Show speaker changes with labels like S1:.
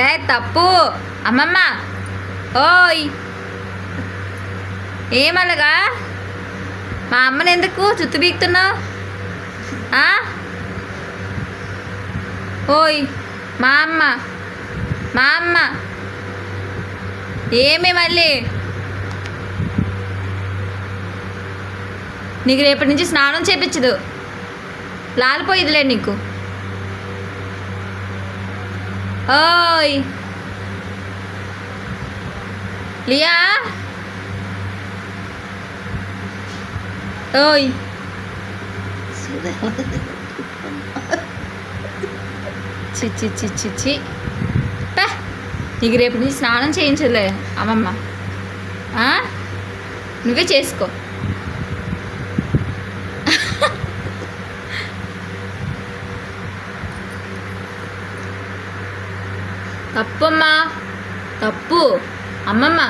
S1: ఏ తప్పు అమ్మమ్మ. ఓయ్ ఏమలగా మా అమ్మని ఎందుకు చుత్తు బీక్తున్నావు? ఓయ్ మా అమ్మ మా అమ్మ ఏమి మళ్ళీ నీకు రేపటి నుంచి స్నానం చేపించదు, లాలిపోయిదిలే నీకు. ఓయ్ లియా, ఓయ్ చిచ్చి చిచ్చి చి పే, నీకు రేపటి నుంచి స్నానం చేయించదులే అమ్మమ్మ. నువ్వే చేసుకో. తప్పమ్మా తప్పు అమ్మమ్మ.